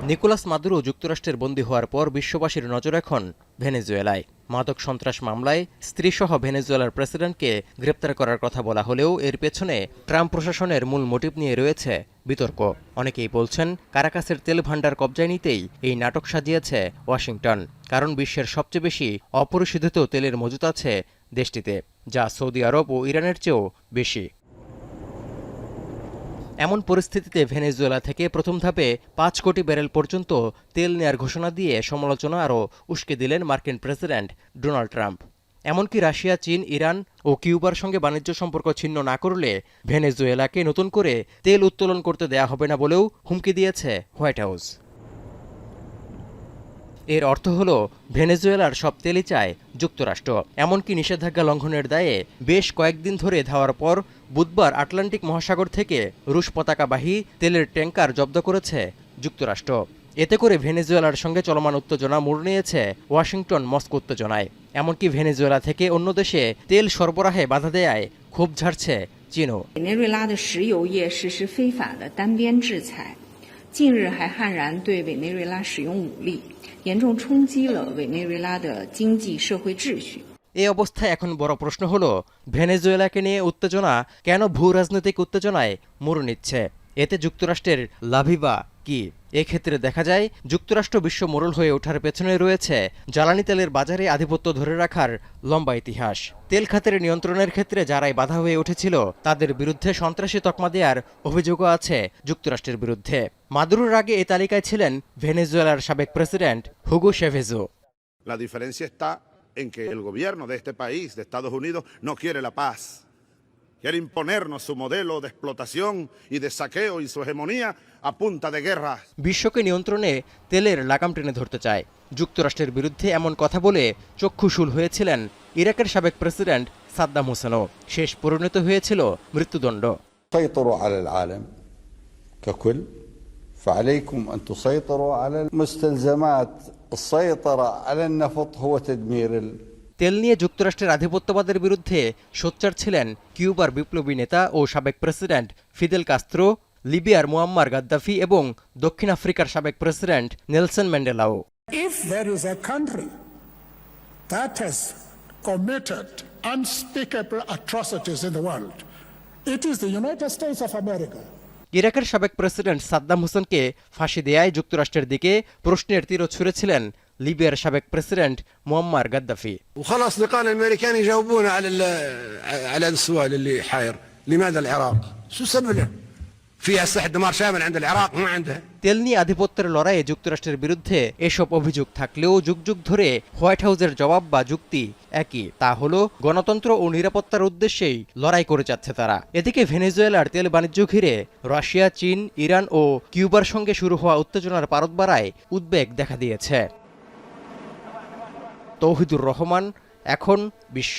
Nicolas Maduro যুক্তরাষ্ট্রের বন্দী হওয়ার পর বিশ্ববাসীর নজর এখন ভেনেজুয়েলায়। মাদক সন্ত্রাস মামলায় স্ত্রীসহ ভেনেজুয়েলার প্রেসিডেন্টকে গ্রেপ্তার করার কথা বলা হলেও এর পেছনে ট্রাম্প প্রশাসনের মূল মোটিভ নিয়ে রয়েছে বিতর্ক। অনেকেই বলছেন কারাকাসের তেল ভান্ডার কবজায় নিতেই এই নাটক সাজিয়েছে ওয়াশিংটন, কারণ বিশ্বের সবচেয়ে বেশি অপরিশোধিত তেলের মজুত আছে দেশটিতে, যা সৌদি আরব ও ইরানের চেয়েও বেশি। এমন পরিস্থিতিতে ভেনেজুয়েলা থেকে প্রথম ধাপে ৫ কোটি ব্যারেল পর্যন্ত তেল নেয়ার ঘোষণা দিয়ে সমালোচনা আরও উস্কে দিলেন মার্কিন প্রেসিডেন্ট ডোনাল্ড ট্রাম্প। এমনকি রাশিয়া, চীন, ইরান ও কিউবার সঙ্গে বাণিজ্য সম্পর্ক ছিন্ন না করলে ভেনেজুয়েলাকে নতুন করে তেল উত্তোলন করতে দেয়া হবে না বলেও হুমকি দিয়েছে হোয়াইট হাউস। এর অর্থ হল ভেনেজুয়েলার সব তেলই চায় যুক্তরাষ্ট্র। এমনকি নিষেধাজ্ঞা লঙ্ঘনের দায়ে বেশ কয়েকদিন ধরে ধাওয়ার পর বুধবার আটলান্টিক মহাসাগর থেকে রুশ পতাকাবাহী তেলের ট্যাঙ্কার জব্দ করেছে যুক্তরাষ্ট্র। এতে করে ভেনেজুয়েলার সঙ্গে চলমান উত্তেজনা মোড় নিয়েছে ওয়াশিংটন মস্কো উত্তেজনায়। এমনকি ভেনেজুয়েলা থেকে অন্য দেশে তেল সরবরাহে বাধা দেয়ায় ক্ষোভ ঝাড়ছে চীনও। 近日还悍然对委内瑞拉使用武力，严重冲击了委内瑞拉的经济社会秩序。এই অবস্থায় এখন বড় প্রশ্ন হলো ভেনেজুয়েলাকে নিয়ে উত্তেজনা কেন ভূ রাজনৈতিক উত্তেজনায় মোড় নিচ্ছে? এতে যুক্তরাষ্ট্রের লাভই বা কি? এক্ষেত্রে দেখা যায় যুক্তরাষ্ট্র বিশ্ব মোড়ল হয়ে ওঠার পেছনে রয়েছে জ্বালানি তেলের বাজারে আধিপত্য ধরে রাখার লম্বা ইতিহাস। তেল খাতের নিয়ন্ত্রণের ক্ষেত্রে যারাই বাধা হয়ে উঠেছিল তাদের বিরুদ্ধে সন্ত্রাসী তকমা দেওয়ার অভিযোগও আছে যুক্তরাষ্ট্রের বিরুদ্ধে। মাদুরোর আগে এই তালিকায় ছিলেন ভেনেজুয়েলার সাবেক প্রেসিডেন্ট হুগো শেভেজো। La diferencia está en que el gobierno de este país, de Estados Unidos, no quiere la paz. Quiere imponernos su modelo de explotación y de saqueo y su hegemonía a punta de guerra. বিশ্বকে নিয়ন্ত্রণে তেলের লাগাম টেনে ধরতে চায়। যুক্তরাষ্ট্রের বিরুদ্ধে এমন কথা বলে চক্ষুশূল হয়েছিলেন ইরাকের সাবেক প্রেসিডেন্ট সাদ্দাম হোসেনও। শেষ পরিণত হয়েছিল মৃত্যুদণ্ড। سيطروا على العالم ككل فعليكم أن تسيطروا على المستلزمات. السيطرة على النفط هو تدمير তেল নিয়ে যুক্তরাষ্ট্রের আধিপত্যবাদের বিরুদ্ধে সোচ্চার ছিলেন কিউবার বিপ্লবী নেতা ও সাবেক প্রেসিডেন্ট ফিদেল কাস্ত্রো, লিবিয়ার মুয়াম্মার গাদ্দাফি এবং দক্ষিণ আফ্রিকার সাবেক প্রেসিডেন্ট নেলসন ম্যান্ডেলাও। If there is a country that has committed unspeakable atrocities in the world, it is the United States of America. ইরাকের সাবেক প্রেসিডেন্ট সাদ্দাম হোসেনকে ফাঁসি দেয়ায় যুক্তরাষ্ট্রের দিকে প্রশ্নের তীরও ছুঁড়েছিলেন লিবিয়ার সাবেক প্রেসিডেন্ট মুয়াম্মার গাদ্দাফি। وخلاص أصدقائنا الأمريكان يجاوبون على السؤال اللي حاير، لماذا العراق؟ شو السبب له؟ فيها أسلحة دمار شامل عند العراق ما عندها. তেল নিয়ে আধিপত্যের লড়াইয়ে যুক্তরাষ্ট্রের বিরুদ্ধে এসব অভিযোগ থাকলেও যুগ যুগ ধরে হোয়াইট হাউসের জবাব বা যুক্তি একই, তা হলো গণতন্ত্র ও নিরাপত্তার উদ্দেশ্যেই লড়াই করে যাচ্ছে তারা। এদিকে ভেনেজুয়েলার তেল বাণিজ্য ঘিরে রাশিয়া, চীন, ইরান ও কিউবার সঙ্গে শুরু হওয়া উত্তেজনার পারদ বাড়ায় উদ্বেগ দেখা দিয়েছে। তৌহিদুর রহমান, এখন বিশ্ব।